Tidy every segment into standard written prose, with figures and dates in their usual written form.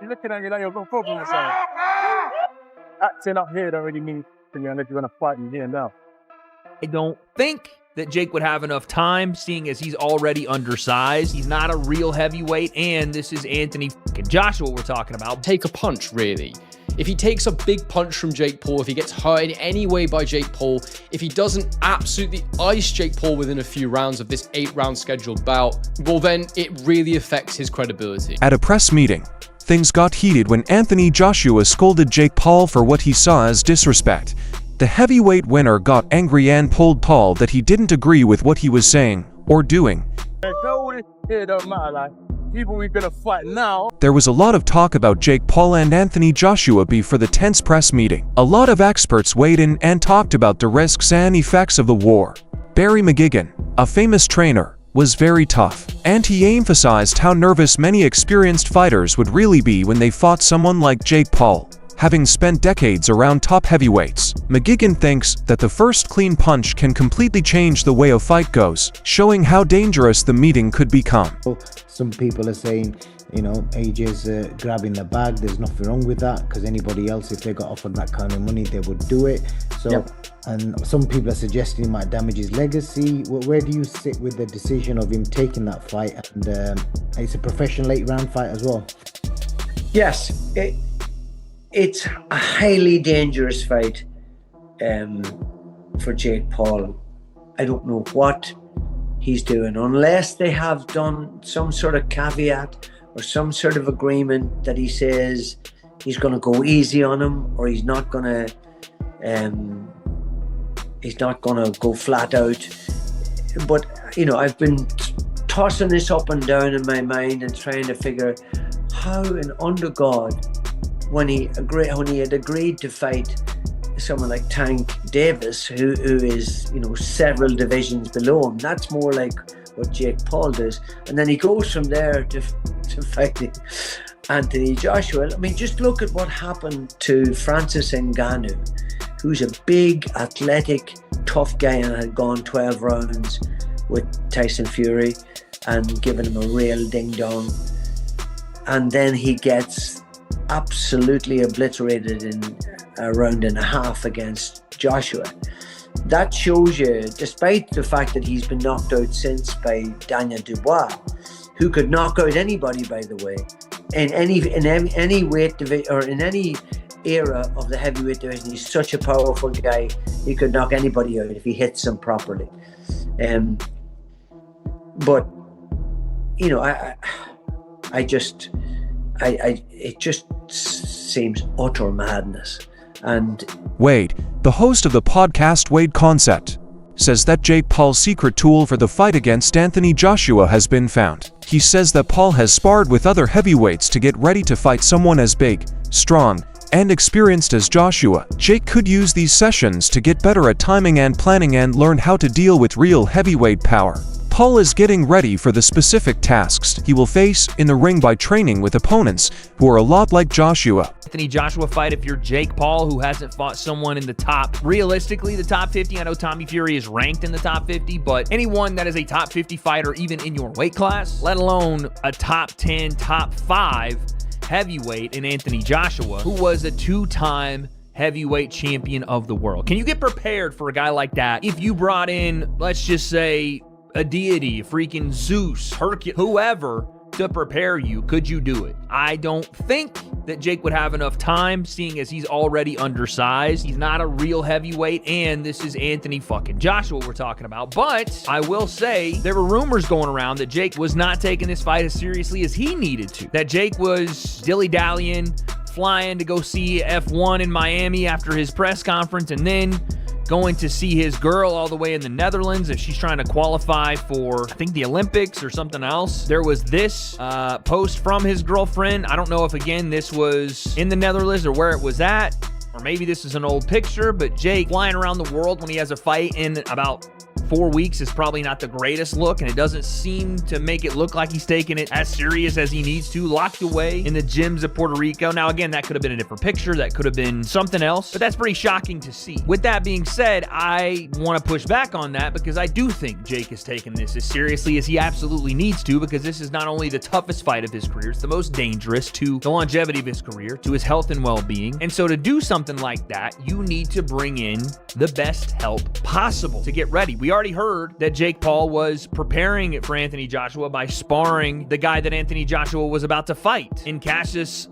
You're looking at me like you've got a problem or something. Acting up here don't really mean anything unless you're going to fight me here now. I don't think that Jake would have enough time, seeing as he's already undersized. He's not a real heavyweight, and this is Anthony Joshua we're talking about. Take a punch, really. If he takes a big punch from Jake Paul, if he gets hurt in any way by Jake Paul, if he doesn't absolutely ice Jake Paul within a few rounds of this 8-round scheduled bout, well then it really affects his credibility. At a press meeting, things got heated when Anthony Joshua scolded Jake Paul for what he saw as disrespect. The heavyweight winner got angry and told Paul that he didn't agree with what he was saying or doing. It don't matter, like, people we're gonna fight now. There was a lot of talk about Jake Paul and Anthony Joshua before the tense press meeting. A lot of experts weighed in and talked about the risks and effects of the war. Barry McGuigan, a famous trainer, was very tough, and he emphasized how nervous many experienced fighters would really be when they fought someone like Jake Paul. Having spent decades around top heavyweights, McGuigan thinks that the first clean punch can completely change the way a fight goes, showing how dangerous the meeting could become. Some people are saying, you know, AJ's grabbing the bag. There's nothing wrong with that, because anybody else, if they got offered that kind of money, they would do it. So, yep. And some people are suggesting it might damage his legacy. Where do you sit with the decision of him taking that fight? And it's a professional 8-round fight as well. Yes, it's a highly dangerous fight for Jake Paul. I don't know what he's doing, unless they have done some sort of caveat or some sort of agreement that he says he's going to go easy on him, or he's not going to go flat out. But you know, I've been tossing this up and down in my mind and trying to figure how, and under God, when he had agreed to fight someone like Tank Davis, who is, you know, several divisions below him, that's more like what Jake Paul does, and then he goes from there to fighting Anthony Joshua. I mean, just look at what happened to Francis Ngannou, who's a big, athletic, tough guy, and had gone 12 rounds with Tyson Fury and given him a real ding-dong, and then he gets absolutely obliterated in a round and a half against Joshua. That shows you, despite the fact that he's been knocked out since by Daniel Dubois, who could knock out anybody, by the way, in any weight division or in any era of the heavyweight division. He's such a powerful guy, he could knock anybody out if he hits them properly. But you know, it just seems utter madness. And Wade, the host of the podcast Wade Concept, says that Jake Paul's secret tool for the fight against Anthony Joshua has been found. He says that Paul has sparred with other heavyweights to get ready to fight someone as big, strong, and experienced as Joshua. Jake could use these sessions to get better at timing and planning and learn how to deal with real heavyweight power. Paul is getting ready for the specific tasks he will face in the ring by training with opponents who are a lot like Joshua. Anthony Joshua fight, if you're Jake Paul, who hasn't fought someone in the top, realistically, the top 50. I know Tommy Fury is ranked in the top 50, but anyone that is a top 50 fighter, even in your weight class, let alone a top 10, top 5 heavyweight in Anthony Joshua, who was a 2-time heavyweight champion of the world. Can you get prepared for a guy like that if you brought in, let's just say, a deity, freaking Zeus, Hercules, whoever, to prepare you? Could you do it? I don't think that Jake would have enough time, seeing as he's already undersized. He's not a real heavyweight, and this is Anthony fucking Joshua we're talking about. But I will say, there were rumors going around that Jake was not taking this fight as seriously as he needed to. That Jake was dilly-dallying, flying to go see F1 in Miami after his press conference, and then going to see his girl all the way in the Netherlands if she's trying to qualify for, I think, the Olympics or something else. There was this post from his girlfriend. I don't know if, again, this was in the Netherlands or where it was at, or maybe this is an old picture, but Jake flying around the world when he has a fight in about 4 weeks is probably not the greatest look, and it doesn't seem to make it look like he's taking it as serious as he needs to, locked away in the gyms of Puerto Rico. Now, again, that could have been a different picture. That could have been something else, but that's pretty shocking to see. With that being said, I want to push back on that because I do think Jake is taking this as seriously as he absolutely needs to, because this is not only the toughest fight of his career, it's the most dangerous to the longevity of his career, to his health and well-being. And so to do something like that, you need to bring in the best help possible to get ready. We already heard that Jake Paul was preparing for Anthony Joshua by sparring the guy that Anthony Joshua was about to fight in Cassius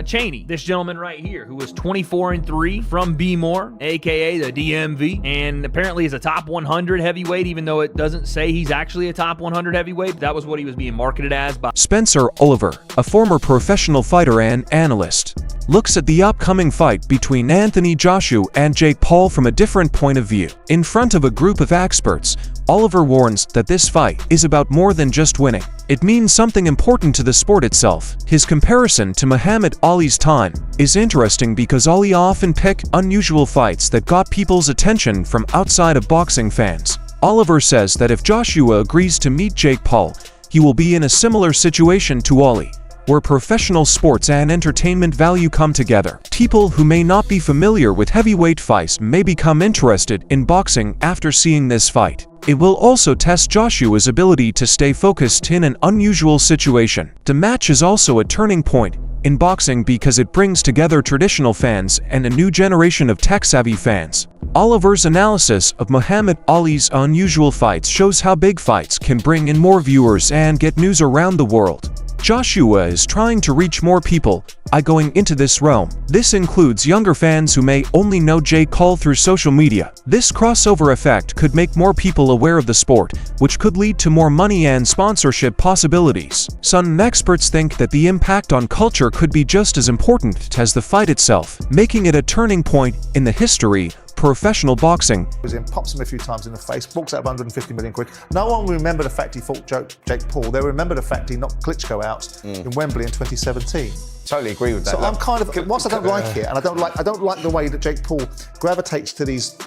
Chaney, this gentleman right here, who was 24-3 from B-More, aka the DMV, and apparently is a top 100 heavyweight, even though it doesn't say he's actually a top 100 heavyweight. That was what he was being marketed as by Spencer Oliver, a former professional fighter and analyst, looks at the upcoming fight between Anthony Joshua and Jake Paul from a different point of view. In front of a group of experts, Oliver warns that this fight is about more than just winning. It means something important to the sport itself. His comparison to Muhammad Ali's time is interesting because Ali often picked unusual fights that got people's attention from outside of boxing fans. Oliver says that if Joshua agrees to meet Jake Paul, he will be in a similar situation to Ali, where professional sports and entertainment value come together. People who may not be familiar with heavyweight fights may become interested in boxing after seeing this fight. It will also test Joshua's ability to stay focused in an unusual situation. The match is also a turning point in boxing because it brings together traditional fans and a new generation of tech-savvy fans. Oliver's analysis of Muhammad Ali's unusual fights shows how big fights can bring in more viewers and get news around the world. Joshua is trying to reach more people going into this realm. This includes younger fans who may only know Jake Paul through social media. This crossover effect could make more people aware of the sport, which could lead to more money and sponsorship possibilities. Some experts think that the impact on culture could be just as important as the fight itself, making it a turning point in the history professional boxing. Was in, pops him a few times in the face, books out 150 million quid. No one will remember the fact he fought Jake Paul. They'll remember the fact he knocked Klitschko out in Wembley in 2017. Totally agree with that. So I'm kind of, whilst I don't like it, and I don't like the way that Jake Paul gravitates to these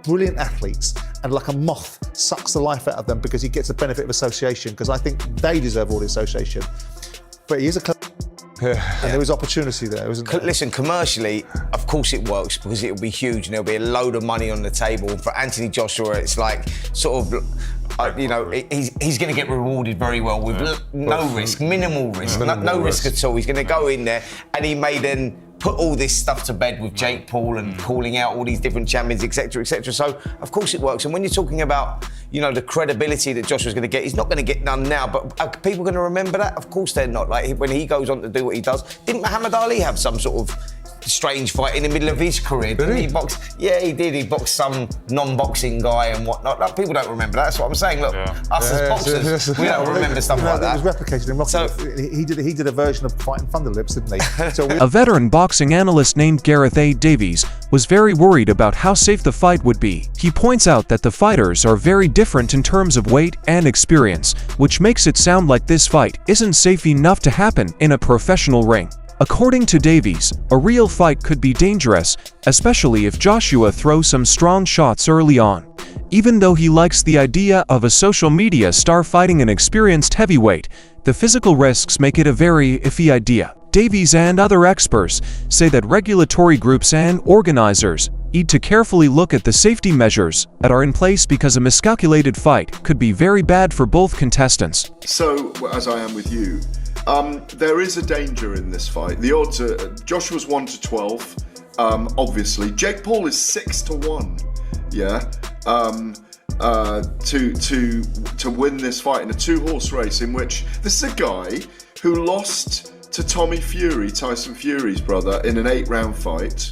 brilliant athletes and like a moth sucks the life out of them because he gets the benefit of association, because I think they deserve all the association. But he is a and there is opportunity there, isn't there? Listen, commercially, of course it works because it'll be huge and there'll be a load of money on the table. For Anthony Joshua, it's like sort of, you know, he's going to get rewarded very well with no risk, minimal risk, no risk at all. He's going to go in there and he may then put all this stuff to bed with Jake Paul and calling out all these different champions, etc., etc. So, of course it works. And when you're talking about, you know, the credibility that Joshua's going to get, he's not going to get none now, but are people going to remember that? Of course they're not. Like, when he goes on to do what he does, didn't Muhammad Ali have some sort of strange fight in the middle of his career? Didn't he box? Yeah, he did. He boxed some non-boxing guy and whatnot. Like, people don't remember that. That's what I'm saying. Look, us as boxers, we don't remember stuff like that. It was replicated in Rocky. So, he did a version of fighting Thunderlips, didn't he? So a veteran boxing analyst named Gareth A. Davies was very worried about how safe the fight would be. He points out that the fighters are very different in terms of weight and experience, which makes it sound like this fight isn't safe enough to happen in a professional ring. According to Davies, a real fight could be dangerous, especially if Joshua throws some strong shots early on. Even though he likes the idea of a social media star fighting an experienced heavyweight, the physical risks make it a very iffy idea. Davies and other experts say that regulatory groups and organizers need to carefully look at the safety measures that are in place because a miscalculated fight could be very bad for both contestants. So, as I am with you, there is a danger in this fight. The odds are, Joshua's 1-12, obviously. Jake Paul is 6-1, yeah, to win this fight in a two-horse race in which this is a guy who lost to Tyson Fury's brother, in an 8-round fight,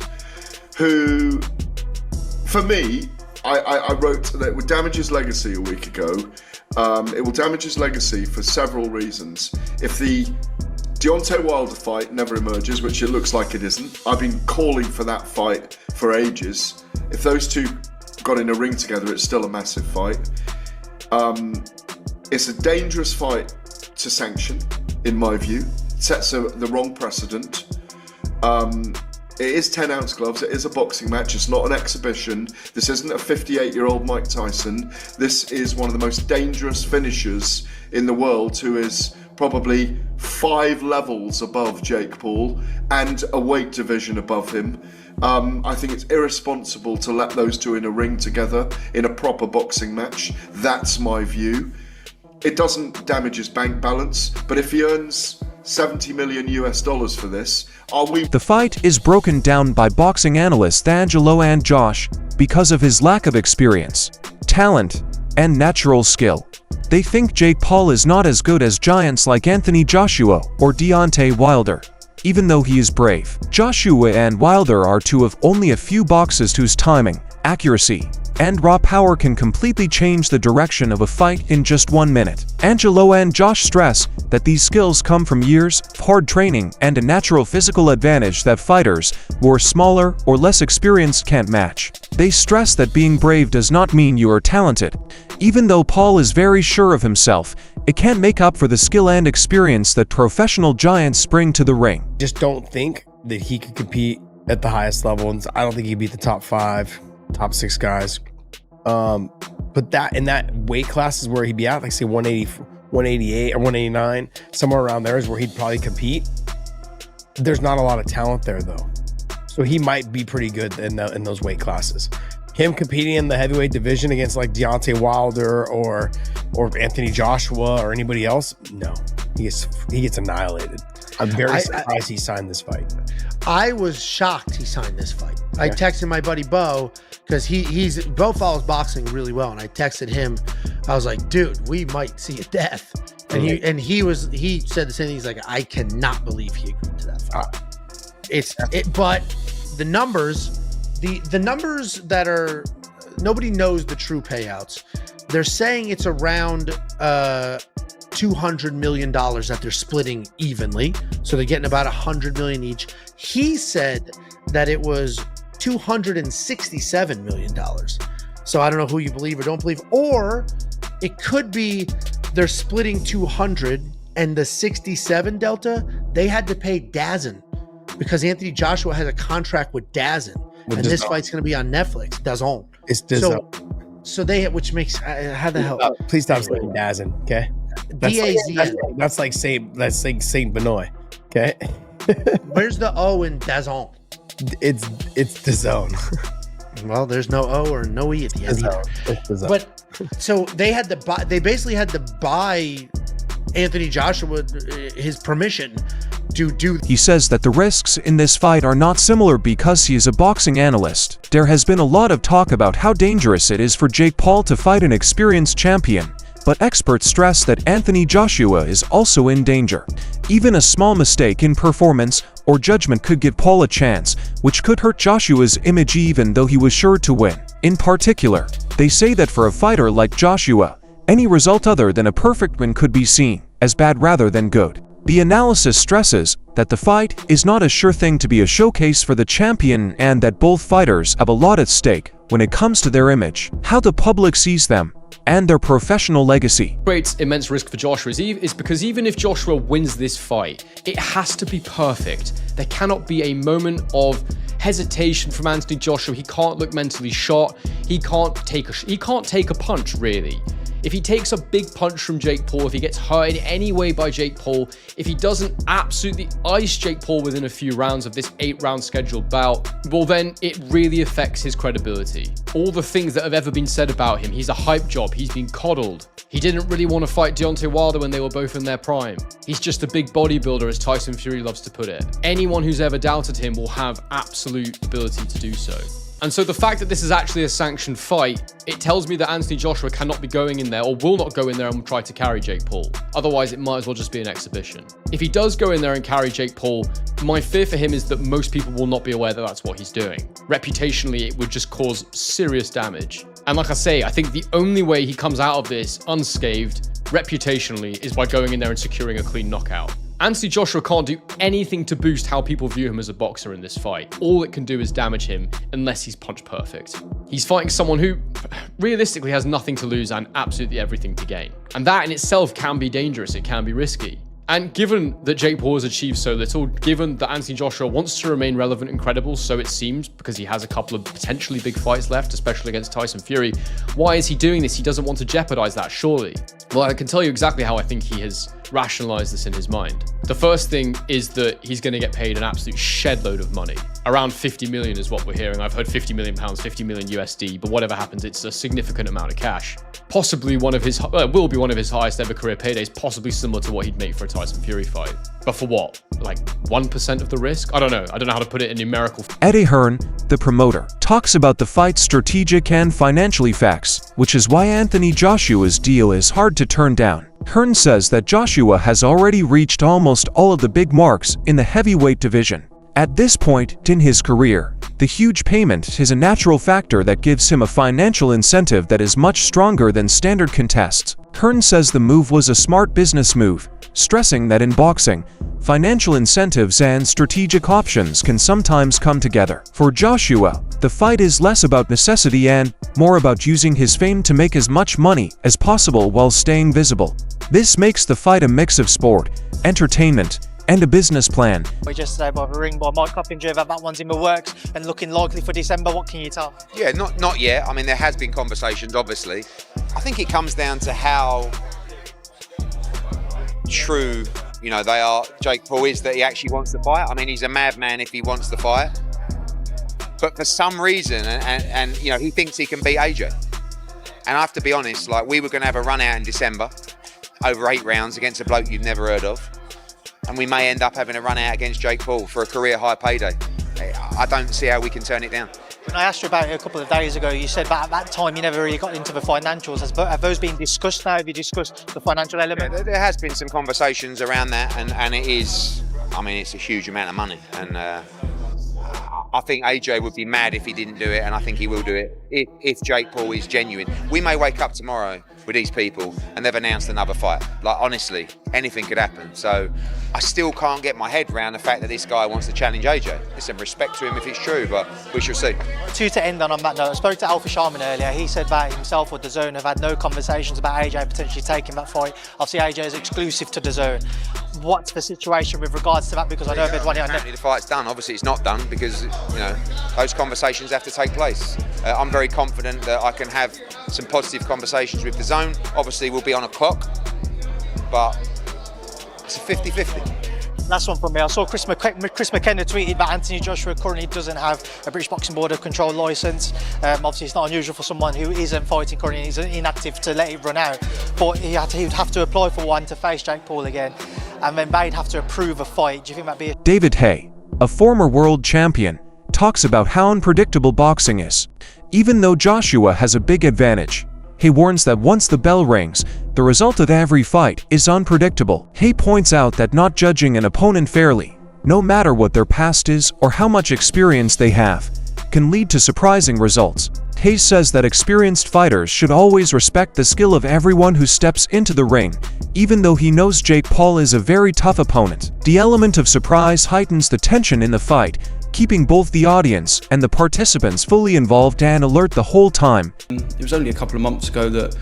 who, for me, I wrote that it would damage his legacy a week ago. It will damage his legacy for several reasons. If the Deontay Wilder fight never emerges, which it looks like it isn't, I've been calling for that fight for ages. If those two got in a ring together, it's still a massive fight. It's a dangerous fight to sanction, in my view. It sets the wrong precedent. It is 10-ounce gloves. It is a boxing match. It's not an exhibition. This isn't a 58-year-old Mike Tyson. This is one of the most dangerous finishers in the world, who is probably 5 levels above Jake Paul and a weight division above him. I think it's irresponsible to let those two in a ring together in a proper boxing match. That's my view. It doesn't damage his bank balance, but if he earns $70 million for this, are we... The fight is broken down by boxing analysts Angelo and Josh because of his lack of experience, talent, and natural skill. They think Jake Paul is not as good as giants like Anthony Joshua or Deontay Wilder. Even though he is brave, Joshua and Wilder are two of only a few boxers whose timing, accuracy, and raw power can completely change the direction of a fight in just 1 minute. Angelo and Josh stress that these skills come from years of hard training and a natural physical advantage that fighters who are smaller or less experienced can't match. They stress that being brave does not mean you are talented. Even though Paul is very sure of himself, it can't make up for the skill and experience that professional giants bring to the ring. Just don't think that he could compete at the highest level, and I don't think he'd beat the top 5, top 6 guys. But that in that weight class is where he'd be at, like say 180, 188 or 189, somewhere around there is where he'd probably compete. There's not a lot of talent there though, so he might be pretty good in those weight classes. Him competing in the heavyweight division against like Deontay Wilder or Anthony Joshua or anybody else, no, he gets annihilated. I'm very surprised he signed this fight. I was shocked he signed this fight. Yeah. I texted my buddy Bo, because Bo follows boxing really well, and I texted him. I was like, dude, we might see a death. And he said the same thing. He's like, I cannot believe he agreed to that fight. But the numbers, the numbers that are, nobody knows the true payouts. They're saying it's around $200 million that they're splitting evenly. So they're getting about $100 million each. He said that it was $267 million. So I don't know who you believe or don't believe, or it could be they're splitting 200 and the 67 delta, they had to pay DAZN because Anthony Joshua has a contract with DAZN, and this fight's going to be on Netflix. DAZN. It's DAZN. So they, which makes, how the hell? Please stop saying DAZN, okay? DAZN. That's like Saint Benoit, okay? Where's the O in DAZN? It's DAZN. Well, there's no O or no E at the end either. But so they basically had to buy Anthony Joshua his permission to do. He says that the risks in this fight are not similar because he is a boxing analyst. There has been a lot of talk about how dangerous it is for Jake Paul to fight an experienced champion, but experts stress that Anthony Joshua is also in danger. Even a small mistake in performance or judgment could give Paul a chance, which could hurt Joshua's image even though he was sure to win. In particular, they say that for a fighter like Joshua, any result other than a perfect win could be seen as bad rather than good. The analysis stresses that the fight is not a sure thing to be a showcase for the champion and that both fighters have a lot at stake when it comes to their image, how the public sees them, and their professional legacy. Creates immense risk for Joshua is because even if Joshua wins this fight, it has to be perfect. There cannot be a moment of hesitation from Anthony Joshua. He can't look mentally shot. He can't take a punch, really. If he takes a big punch from Jake Paul, if he gets hurt in any way by Jake Paul, if he doesn't absolutely ice Jake Paul within a few rounds of this 8-round scheduled bout, well then it really affects his credibility. All the things that have ever been said about him, he's a hype job, he's been coddled. He didn't really want to fight Deontay Wilder when they were both in their prime. He's just a big bodybuilder, as Tyson Fury loves to put it. Anyone who's ever doubted him will have absolute ability to do so. And so the fact that this is actually a sanctioned fight, it tells me that Anthony Joshua cannot be going in there or will not go in there and try to carry Jake Paul. Otherwise, it might as well just be an exhibition. If he does go in there and carry Jake Paul, my fear for him is that most people will not be aware that that's what he's doing. Reputationally, it would just cause serious damage. And like I say, I think the only way he comes out of this unscathed, reputationally, is by going in there and securing a clean knockout. Anthony Joshua can't do anything to boost how people view him as a boxer in this fight. All it can do is damage him unless he's punch perfect. He's fighting someone who realistically has nothing to lose and absolutely everything to gain. And that in itself can be dangerous, it can be risky. And given that Jake Paul has achieved so little, given that Anthony Joshua wants to remain relevant and credible, so it seems, because he has a couple of potentially big fights left, especially against Tyson Fury, why is he doing this? He doesn't want to jeopardize that, surely. Well, I can tell you exactly how I think he has rationalized this in his mind. The first thing is that he's going to get paid an absolute shed load of money. Around 50 million is what we're hearing. I've heard 50 million pounds, 50 million USD, but whatever happens, it's a significant amount of cash. Possibly will be one of his highest ever career paydays, possibly similar to what he'd make for a Tyson Fury fight. But for what? Like 1% of the risk? I don't know. I don't know how to put it in numerical. Eddie Hearn, the promoter, talks about the fight's strategic and financial effects, which is why Anthony Joshua's deal is hard to turn down. Hearn says that Joshua has already reached almost all of the big marks in the heavyweight division. At this point in his career, the huge payment is a natural factor that gives him a financial incentive that is much stronger than standard contests. Hearn says the move was a smart business move, stressing that in boxing, financial incentives and strategic options can sometimes come together. For Joshua, the fight is less about necessity and more about using his fame to make as much money as possible while staying visible. This makes the fight a mix of sport, entertainment, and a business plan. We just say by the ring by Mike Coppinger that one's in the works and looking likely for December. What can you tell? Yeah, not yet. I mean, there has been conversations, obviously. I think it comes down to how true, they are. Jake Paul is that he actually wants to fight. I mean, he's a madman if he wants to fight. But for some reason, and he thinks he can beat AJ. And I have to be honest, we were going to have a run out in December, over 8 rounds against a bloke you've never heard of. And we may end up having a run out against Jake Paul for a career high payday. I don't see how we can turn it down. When I asked you about it a couple of days ago, you said that at that time you never really got into the financials. Have those been discussed now? Have you discussed the financial element? Yeah, there has been some conversations around that, and it is, it's a huge amount of money. And I think AJ would be mad if he didn't do it, and I think he will do it if Jake Paul is genuine. We may wake up tomorrow with these people and they've announced another fight. Honestly, anything could happen. So I still can't get my head around the fact that this guy wants to challenge AJ. Listen, respect to him if it's true, but we shall see. To end on that note, I spoke to Alpha Sharman earlier. He said that himself or DAZN have had no conversations about AJ potentially taking that fight. Obviously, AJ is exclusive to DAZN. What's the situation with regards to that? Because I know apparently the fight's done. Obviously, it's not done because those conversations have to take place. I'm very confident that I can have some positive conversations with DAZN. Obviously, we'll be on a clock, but it's a 50-50. Last one from me. I saw Chris McKenna tweeted that Anthony Joshua currently doesn't have a British Boxing Board of Control licence. Obviously, it's not unusual for someone who isn't fighting currently, he's inactive, to let it run out. But he would have to apply for one to face Jake Paul again, and then they'd have to approve a fight. Do you think that'd be David Haye, a former world champion, talks about how unpredictable boxing is. Even though Joshua has a big advantage, he warns that once the bell rings, the result of every fight is unpredictable. Haye points out that not judging an opponent fairly, no matter what their past is or how much experience they have, can lead to surprising results. Haye says that experienced fighters should always respect the skill of everyone who steps into the ring, even though he knows Jake Paul is a very tough opponent. The element of surprise heightens the tension in the fight, keeping both the audience and the participants fully involved and alert the whole time. It was only a couple of months ago that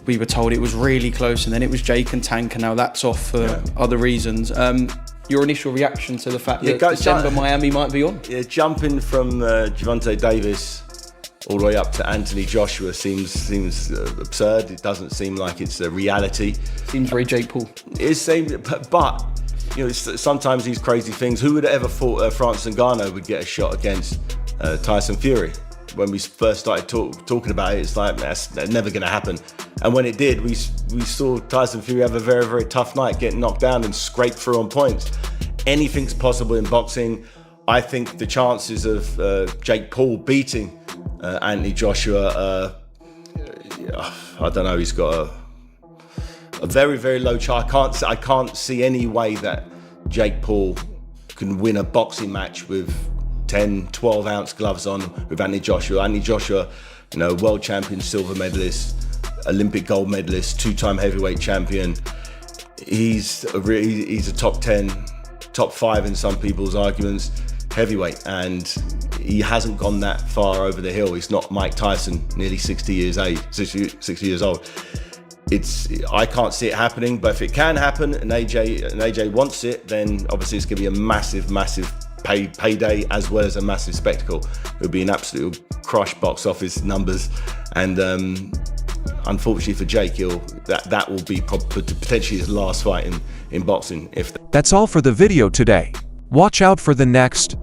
we were told it was really close, and then it was Jake and Tank, and now that's off for other reasons. Your initial reaction to the fact that December Miami might be on? Yeah, jumping from Gervonta Davis all the way up to Anthony Joshua seems absurd. It doesn't seem like it's a reality. Seems very Jake Paul. It seems, but sometimes these crazy things. Who would have ever thought Francis Ngannou would get a shot against Tyson Fury? When we first started talking about it, it's like, that's never going to happen. And when it did, we saw Tyson Fury have a very, very tough night, getting knocked down and scrape through on points. Anything's possible in boxing. I think the chances of Jake Paul beating Anthony Joshua, I don't know, he's got a very, very low chance. I can't see any way that Jake Paul can win a boxing match with 10, 12-ounce gloves on with Anthony Joshua. Anthony Joshua, world champion, silver medalist, Olympic gold medalist, 2-time heavyweight champion. He's a top 10, top 5 in some people's arguments, heavyweight, and he hasn't gone that far over the hill. He's not Mike Tyson, nearly 60 years old. I can't see it happening, but if it can happen and AJ wants it, then obviously it's going to be a massive payday as well as a massive spectacle. It would be an absolute crush box office numbers, and unfortunately for Jake, that will be potentially his last fight in boxing. That's all for the video today. Watch out for the next